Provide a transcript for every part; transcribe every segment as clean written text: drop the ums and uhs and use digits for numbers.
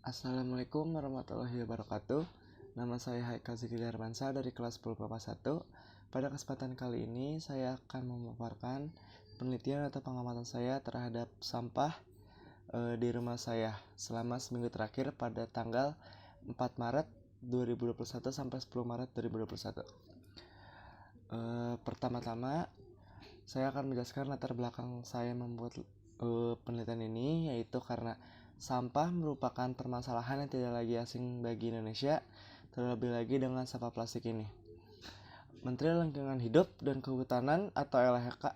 Assalamualaikum warahmatullahi wabarakatuh. Nama saya Haikal Zikri Darmansyah dari kelas 10 Bapak 1. Pada kesempatan kali ini saya akan memaparkan penelitian atau pengamatan saya terhadap sampah di rumah saya selama seminggu terakhir pada tanggal 4 Maret 2021 sampai 10 Maret 2021. Pertama-tama saya akan menjelaskan latar belakang saya membuat penelitian ini, yaitu karena sampah merupakan permasalahan yang tidak lagi asing bagi Indonesia, terlebih lagi dengan sampah plastik ini. Menteri Lingkungan Hidup dan Kehutanan atau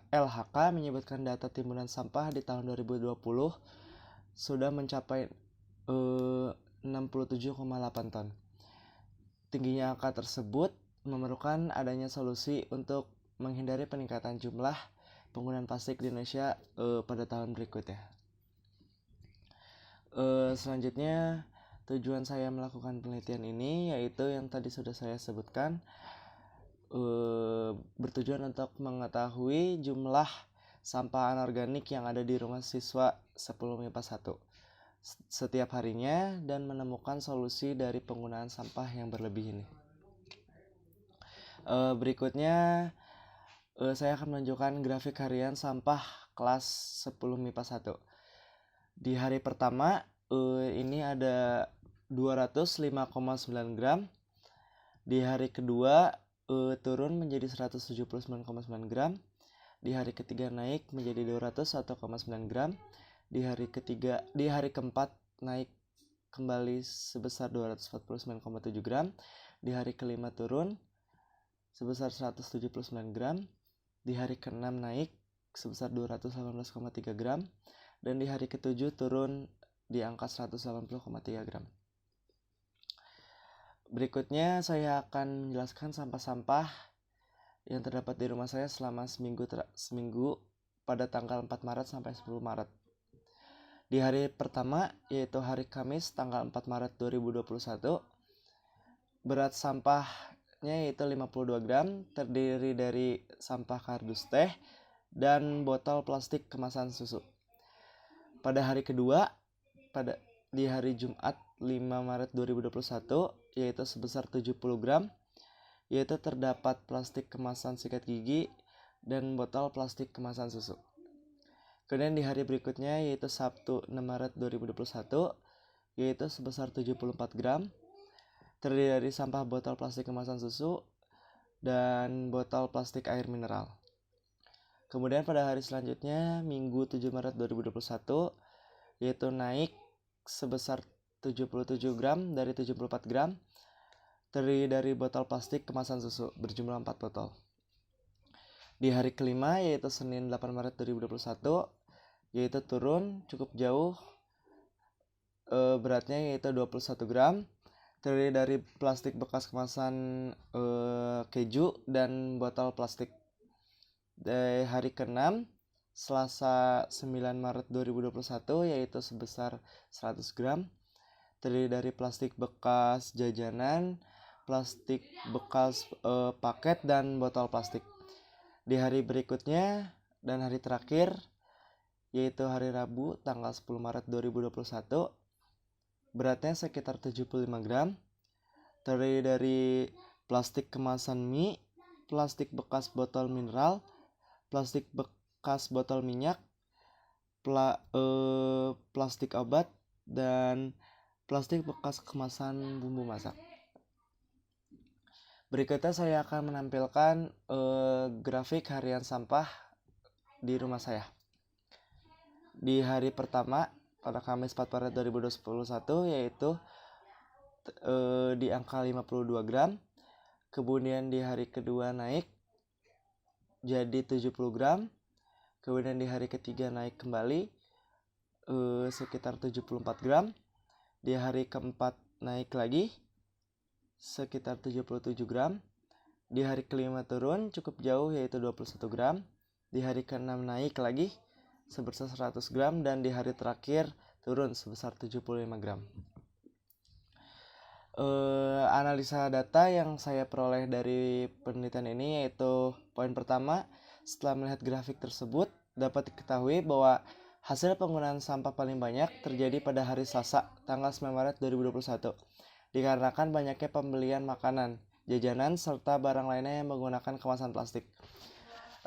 LHK menyebutkan data timbunan sampah di tahun 2020 sudah mencapai 67,8 ton. Tingginya angka tersebut memerlukan adanya solusi untuk menghindari peningkatan jumlah penggunaan plastik di Indonesia pada tahun berikutnya. Selanjutnya, tujuan saya melakukan penelitian ini yaitu yang tadi sudah saya sebutkan, bertujuan untuk mengetahui jumlah sampah anorganik yang ada di rumah siswa 10 MIPA 1 setiap harinya dan menemukan solusi dari penggunaan sampah yang berlebih ini. Berikutnya saya akan menunjukkan grafik harian sampah kelas 10 MIPA 1. Di hari pertama ini ada 205,9 gram. Di hari kedua turun menjadi 179,9 gram. Di hari ketiga naik menjadi 201,9 gram. Di hari keempat naik kembali sebesar 249,7 gram. Di hari kelima turun sebesar 179 gram. Di hari ke-6 naik sebesar 218,3 gram. Dan di hari ke-7 turun di angka 180,3 gram. Berikutnya saya akan menjelaskan sampah-sampah yang terdapat di rumah saya selama seminggu pada tanggal 4 Maret sampai 10 Maret. Di hari pertama, yaitu hari Kamis tanggal 4 Maret 2021, berat sampahnya yaitu 52 gram, terdiri dari sampah kardus teh dan botol plastik kemasan susu. Pada hari kedua, di hari Jumat 5 Maret 2021, yaitu sebesar 70 gram, yaitu terdapat plastik kemasan sikat gigi dan botol plastik kemasan susu. Kemudian di hari berikutnya, yaitu Sabtu 6 Maret 2021, yaitu sebesar 74 gram, terdiri dari sampah botol plastik kemasan susu dan botol plastik air mineral. Kemudian pada hari selanjutnya, Minggu 7 Maret 2021, yaitu naik sebesar 77 gram dari 74 gram, terdiri dari botol plastik kemasan susu berjumlah 4 botol. Di hari kelima, yaitu Senin 8 Maret 2021, yaitu turun cukup jauh, beratnya yaitu 21 gram, terdiri dari plastik bekas kemasan keju dan botol plastik. Di hari ke-6, Selasa 9 Maret 2021, yaitu sebesar 100 gram, terdiri dari plastik bekas jajanan, plastik bekas paket, dan botol plastik. Di hari berikutnya dan hari terakhir, yaitu hari Rabu tanggal 10 Maret 2021, beratnya sekitar 75 gram, terdiri dari plastik kemasan mie, plastik bekas botol mineral, plastik bekas botol minyak, plastik obat, dan plastik bekas kemasan bumbu masak. Berikutnya saya akan menampilkan grafik harian sampah di rumah saya. Di hari pertama pada Kamis 4 Maret 2021, yaitu di angka 52 gram. Kemudian di hari kedua naik jadi 70 gram. Kemudian di hari ketiga naik kembali sekitar 74 gram. Di hari keempat naik lagi sekitar 77 gram. Di hari kelima turun cukup jauh yaitu 21 gram. Di hari ke-6 naik lagi sebesar 100 gram. Dan di hari terakhir turun sebesar 75 gram. Analisa data yang saya peroleh dari penelitian ini yaitu poin pertama, setelah melihat grafik tersebut dapat diketahui bahwa Hasil penggunaan sampah paling banyak terjadi pada hari Selasa, tanggal 9 Maret 2021, dikarenakan banyaknya pembelian makanan, jajanan, serta barang lainnya yang menggunakan kemasan plastik.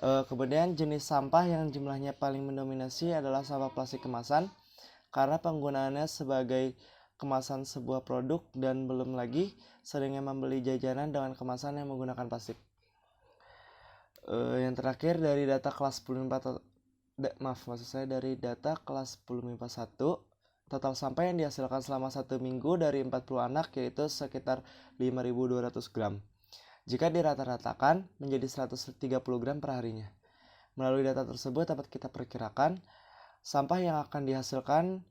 Kemudian jenis sampah yang jumlahnya paling mendominasi adalah sampah plastik kemasan, karena penggunaannya sebagai kemasan sebuah produk dan belum lagi seringnya membeli jajanan dengan kemasan yang menggunakan plastik. Yang terakhir dari data kelas 10 MIPA dari data kelas 10 MIPA 1, total sampah yang dihasilkan selama 1 minggu dari 40 anak yaitu sekitar 5.200 gram. Jika dirata-ratakan menjadi 130 gram per harinya. Melalui data tersebut dapat kita perkirakan sampah yang akan dihasilkan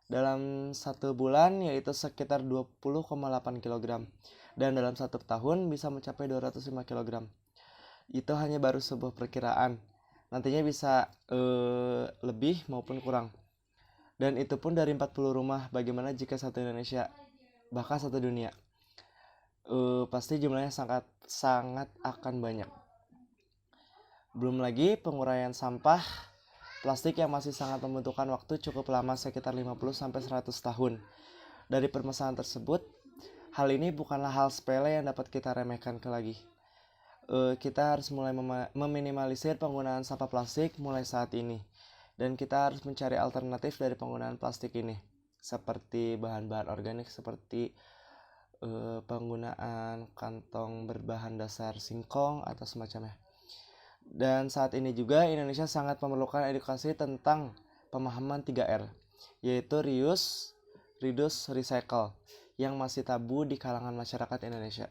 dalam 1 bulan yaitu sekitar 20,8 kg dan dalam 1 tahun bisa mencapai 205 kg. Itu hanya baru sebuah perkiraan. Nantinya bisa lebih maupun kurang. Dan itu pun dari 40 rumah. Bagaimana jika satu Indonesia, bahkan satu dunia? Pasti jumlahnya sangat akan banyak. Belum lagi penguraian sampah plastik yang masih sangat membutuhkan waktu cukup lama, sekitar 50-100 tahun. Dari permasalahan tersebut, hal ini bukanlah hal sepele yang dapat kita remehkan lagi. Kita harus mulai meminimalisir penggunaan sampah plastik mulai saat ini. Dan kita harus mencari alternatif dari penggunaan plastik ini. Seperti bahan-bahan organik, seperti penggunaan kantong berbahan dasar singkong atau semacamnya. Dan saat ini juga Indonesia sangat memerlukan edukasi tentang pemahaman 3R, yaitu reuse, reduce, recycle, yang masih tabu di kalangan masyarakat Indonesia.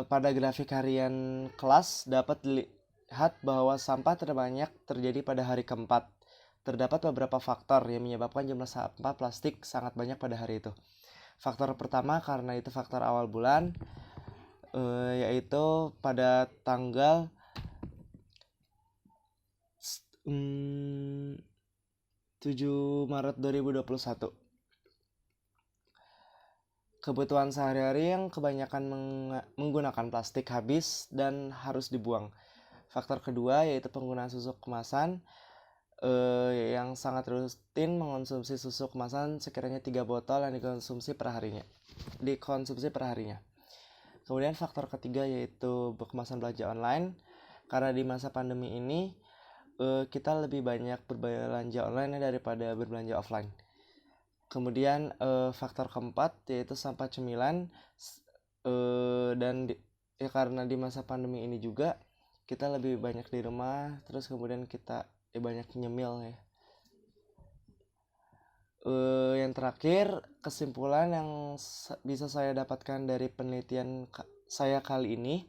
Pada grafik harian kelas dapat dilihat bahwa sampah terbanyak terjadi pada hari keempat. Terdapat beberapa faktor yang menyebabkan jumlah sampah plastik sangat banyak pada hari itu. Faktor pertama karena itu faktor awal bulan, yaitu pada tanggal 7 Maret 2021. Kebutuhan sehari-hari yang kebanyakan menggunakan plastik habis dan harus dibuang. Faktor kedua yaitu penggunaan susu kemasan yang sangat rutin mengonsumsi susu kemasan sekiranya 3 botol yang dikonsumsi per harinya. Kemudian faktor ketiga yaitu kemasan belanja online, karena di masa pandemi ini kita lebih banyak berbelanja online daripada berbelanja offline. Kemudian faktor keempat yaitu sampah cemilan, dan karena di masa pandemi ini juga kita lebih banyak di rumah, terus kemudian kita banyak nyemil ya. Yang terakhir, kesimpulan yang bisa saya dapatkan dari penelitian saya kali ini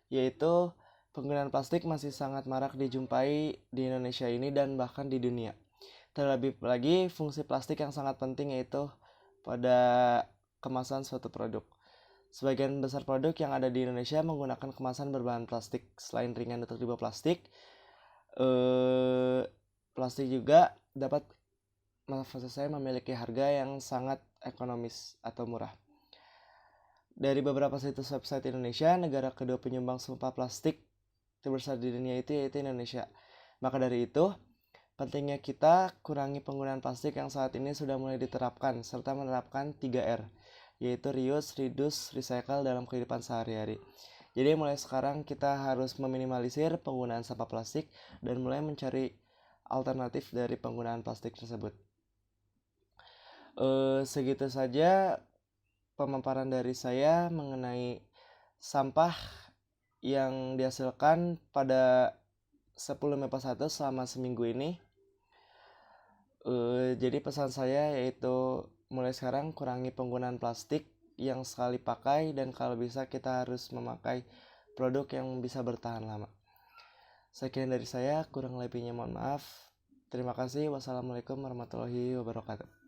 yaitu penggunaan plastik masih sangat marak dijumpai di Indonesia ini dan bahkan di dunia. Terlebih lagi fungsi plastik yang sangat penting yaitu pada kemasan suatu produk. Sebagian besar produk yang ada di Indonesia menggunakan kemasan berbahan plastik. Selain ringan untuk dibawa plastik, plastik juga dapat memiliki harga yang sangat ekonomis atau murah. Dari beberapa situs website Indonesia, negara kedua penyumbang sampah plastik terbesar di dunia itu yaitu Indonesia. Maka dari itu, pentingnya kita kurangi penggunaan plastik yang saat ini sudah mulai diterapkan, serta menerapkan 3R, yaitu reuse, reduce, recycle dalam kehidupan sehari-hari. Jadi mulai sekarang kita harus meminimalisir penggunaan sampah plastik dan mulai mencari alternatif dari penggunaan plastik tersebut. Segitu saja pemaparan dari saya mengenai sampah yang dihasilkan pada 10 MIPA 1 selama seminggu ini. Jadi pesan saya yaitu mulai sekarang kurangi penggunaan plastik yang sekali pakai, dan kalau bisa kita harus memakai produk yang bisa bertahan lama. Sekian dari saya, kurang lebihnya mohon maaf. Terima kasih. Wassalamualaikum warahmatullahi wabarakatuh.